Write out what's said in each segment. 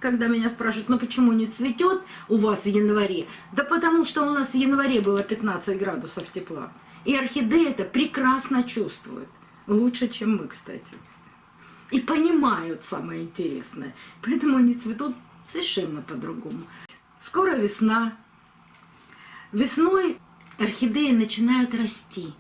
когда меня спрашивают, ну почему не цветет у вас в январе? Да потому что у нас в январе было 15 градусов тепла. И орхидеи это прекрасно чувствуют. Лучше, чем мы, кстати. И понимают самое интересное. Поэтому они цветут совершенно по-другому. Скоро весна. Весной орхидеи начинают расти.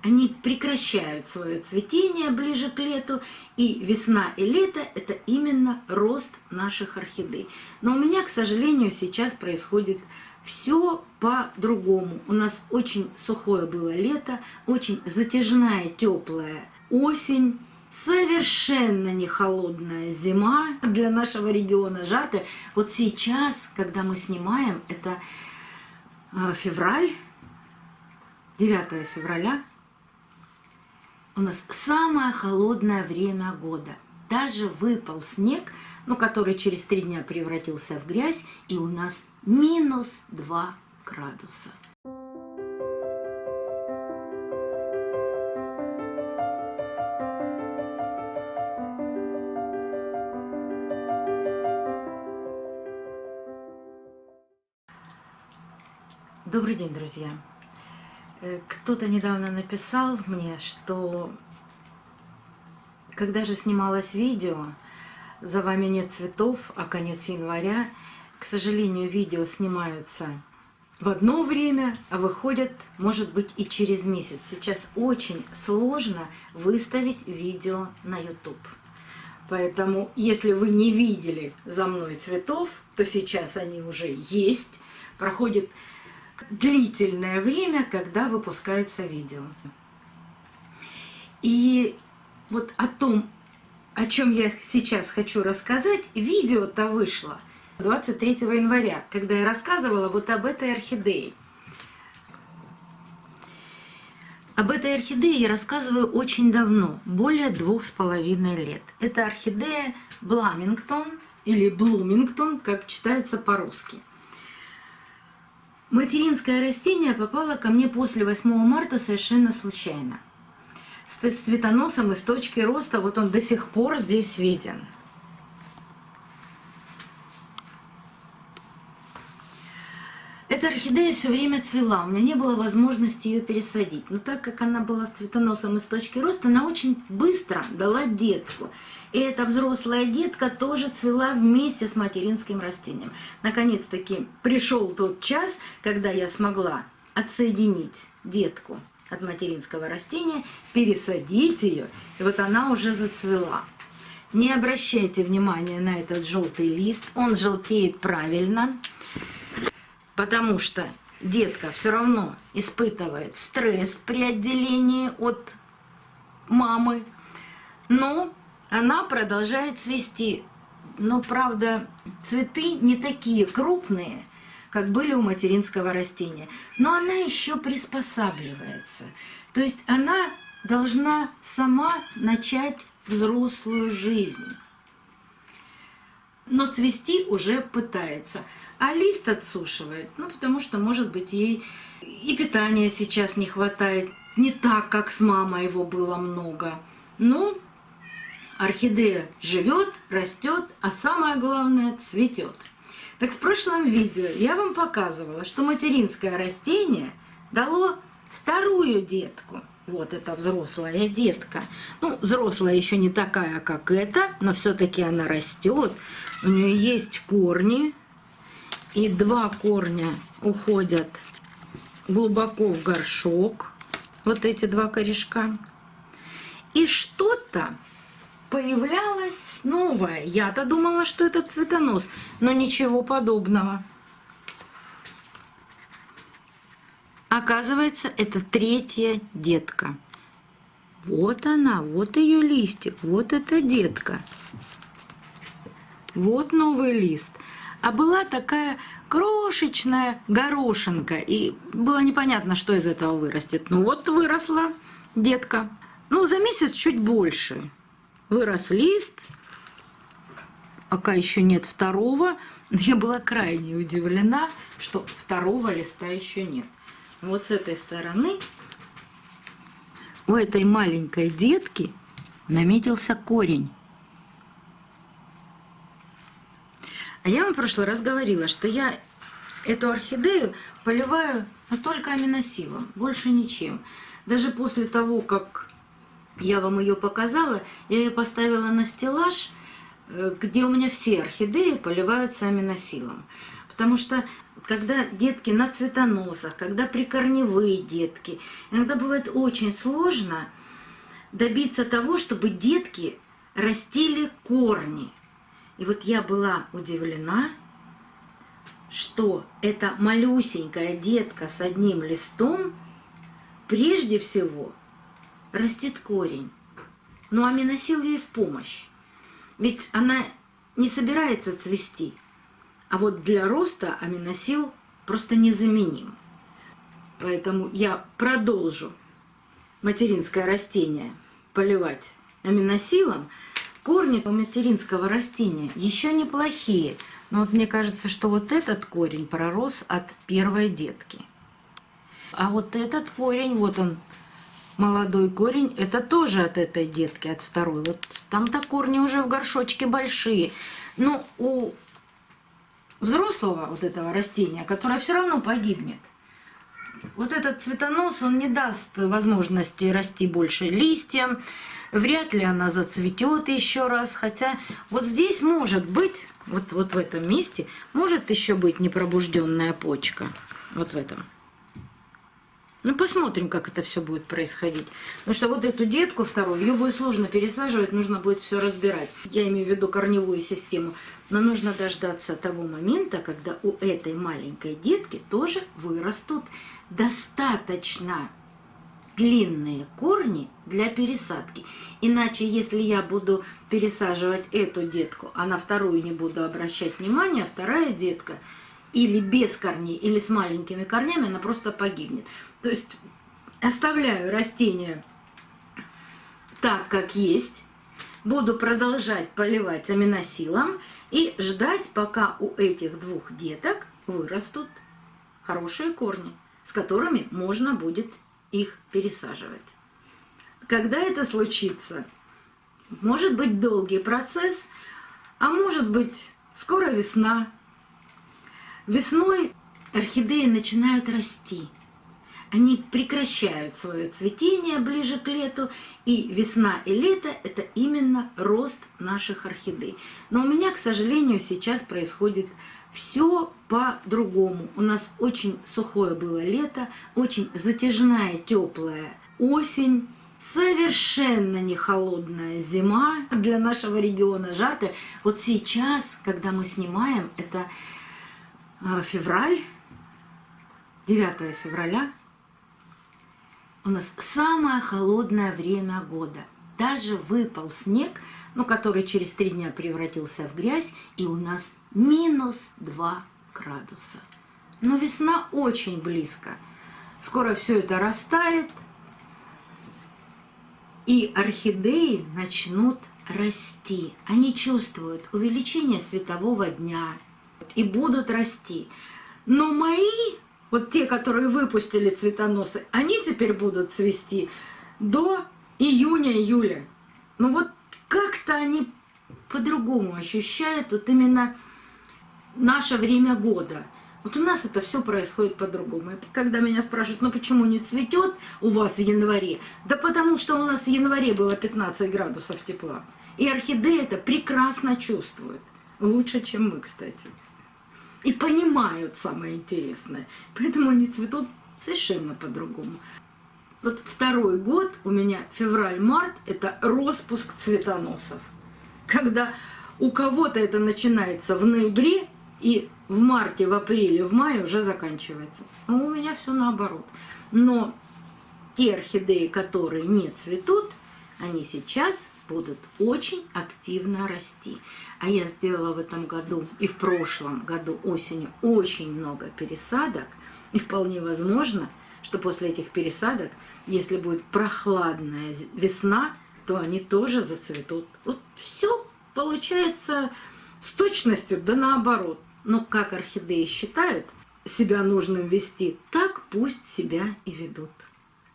Они прекращают свое цветение ближе к лету, и весна и лето – это именно рост наших орхидей. Но у меня, к сожалению, сейчас происходит все по-другому. У нас очень сухое было лето, очень затяжная, теплая осень, совершенно не холодная зима. Для нашего региона жарко. Вот сейчас, когда мы снимаем, это февраль, 9 февраля, у нас самое холодное время года. Даже выпал снег, но который через 3 дня превратился в грязь, и у нас минус 2 градуса. Добрый день, друзья! Кто-то недавно написал мне, что когда же снималось видео «За вами нет цветов», а конец января, к сожалению, видео снимаются в одно время, а выходят, может быть, и через месяц. Сейчас очень сложно выставить видео на YouTube. Поэтому, если вы не видели за мной цветов, то сейчас они уже есть. Проходит длительное время, когда выпускается видео. И вот о том, о чем я сейчас хочу рассказать, видео-то вышло 23 января, когда я рассказывала вот об этой орхидее. Об этой орхидее я рассказываю очень давно, более 2,5 лет. Это орхидея Бламингтон или Блумингтон, как читается по-русски. Материнское растение попало ко мне после 8 марта совершенно случайно. С цветоносом из точки роста, вот он до сих пор здесь виден. Эта орхидея все время цвела, у меня не было возможности ее пересадить. Но так как она была с цветоносом из точки роста, она очень быстро дала детку. И эта взрослая детка тоже цвела вместе с материнским растением. Наконец-таки пришел тот час, когда я смогла отсоединить детку от материнского растения, пересадить ее, и вот она уже зацвела. Не обращайте внимания на этот желтый лист, он желтеет правильно, потому что детка все равно испытывает стресс при отделении от мамы, но она продолжает цвести. Но, правда, цветы не такие крупные, как были у материнского растения. Но она еще приспосабливается. То есть она должна сама начать взрослую жизнь. Но цвести уже пытается. А лист отсушивает, ну, потому что, может быть, ей и питания сейчас не хватает. Не так, как с мамой его было много. Но орхидея живет, растет, а самое главное, цветет. Так в прошлом видео я вам показывала, что материнское растение дало вторую детку. Вот это взрослая детка. Ну, взрослая еще не такая, как эта, но все-таки она растет. У нее есть корни, и 2 корня уходят глубоко в горшок. Вот эти 2 корешка. И что-то появлялось новое. Я-то думала, что это цветонос, но ничего подобного. Оказывается, это 3-я детка. Вот она, вот ее листик, вот эта детка. Вот новый лист. А была такая крошечная горошинка, и было непонятно, что из этого вырастет. Ну вот выросла детка. Ну, за месяц чуть больше. Вырос лист, пока еще нет второго. Но я была крайне удивлена, что второго листа еще нет. Вот с этой стороны у этой маленькой детки наметился корень. А я вам в прошлый раз говорила, что я эту орхидею поливаю только аминосилом, больше ничем. Даже после того, как я вам ее показала, я ее поставила на стеллаж, где у меня все орхидеи поливаются аминосилом. Потому что когда детки на цветоносах, когда прикорневые детки, иногда бывает очень сложно добиться того, чтобы детки растили корни. И вот я была удивлена, что эта малюсенькая детка с одним листом прежде всего растет корень. Но аминосил ей в помощь. Ведь она не собирается цвести. А вот для роста аминосил просто незаменим. Поэтому я продолжу материнское растение поливать аминосилом. Корни у материнского растения еще неплохие. Но вот мне кажется, что вот этот корень пророс от первой детки. А вот этот корень, вот он, молодой корень, это тоже от этой детки, от второй. Вот там-то корни уже в горшочке большие. Но у взрослого вот этого растения, которое все равно погибнет, вот этот цветонос, он не даст возможности расти больше листьям, вряд ли она зацветет еще раз. Хотя вот здесь может быть, вот в этом месте, может еще быть непробужденная почка. Вот в этом. Ну, посмотрим, как это все будет происходить. Потому что вот эту детку вторую, ее будет сложно пересаживать, нужно будет все разбирать. Я имею в виду корневую систему. Но нужно дождаться того момента, когда у этой маленькой детки тоже вырастут достаточно длинные корни для пересадки. Иначе, если я буду пересаживать эту детку, а на вторую не буду обращать внимания, вторая детка или без корней, или с маленькими корнями, она просто погибнет. То есть оставляю растение так, как есть, буду продолжать поливать аминосилом и ждать, пока у этих двух деток вырастут хорошие корни, с которыми можно будет их пересаживать. Когда это случится? Может быть долгий процесс, а может быть скоро весна. Весной орхидеи начинают расти. Они прекращают свое цветение ближе к лету, и весна и лето – это именно рост наших орхидей. Но у меня, к сожалению, сейчас происходит все по-другому. У нас очень сухое было лето, очень затяжная, теплая осень, совершенно не холодная зима для нашего региона, жаркая. Вот сейчас, когда мы снимаем, это февраль, 9 февраля, у нас самое холодное время года. Даже выпал снег, который через 3 дня превратился в грязь, и у нас -2 градуса. Но весна очень близко. Скоро все это растает, и орхидеи начнут расти. Они чувствуют увеличение светового дня и будут расти. Но мои, вот те, которые выпустили цветоносы, они теперь будут цвести до июня-июля. Но вот как-то они по-другому ощущают вот именно наше время года. Вот у нас это все происходит по-другому. И когда меня спрашивают, почему не цветет у вас в январе? Да потому что у нас в январе было 15 градусов тепла. И орхидеи это прекрасно чувствуют. Лучше, чем мы, кстати. И понимают самое интересное. Поэтому они цветут совершенно по-другому. Вот второй год у меня февраль-март – это распуск цветоносов. Когда у кого-то это начинается в ноябре, и в марте, в апреле, в мае уже заканчивается. Но у меня все наоборот. Но те орхидеи, которые не цветут, они сейчас будут очень активно расти. А я сделала в этом году и в прошлом году осенью очень много пересадок. И вполне возможно, что после этих пересадок, если будет прохладная весна, то они тоже зацветут. Вот все получается с точностью да наоборот. Но как орхидеи считают себя нужным вести, так пусть себя и ведут.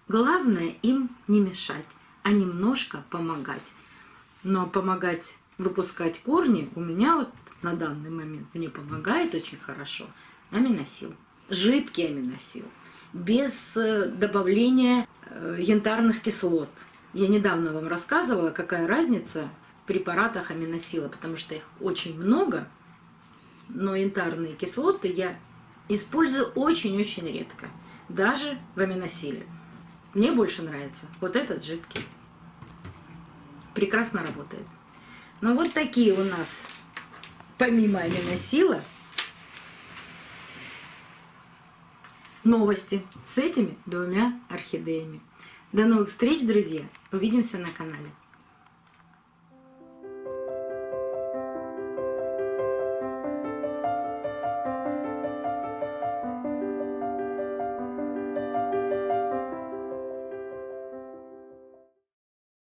Главное им не мешать, а немножко помогать. Но помогать выпускать корни у меня вот на данный момент мне помогает очень хорошо аминосил. Жидкий аминосил. Без добавления янтарных кислот. Я недавно вам рассказывала, какая разница в препаратах аминосила, потому что их очень много, но янтарные кислоты я использую очень-очень редко, даже в аминосиле. Мне больше нравится вот этот жидкий. Прекрасно работает. Но вот такие у нас, помимо аминосила, новости с этими двумя орхидеями. До новых встреч, друзья! Увидимся на канале.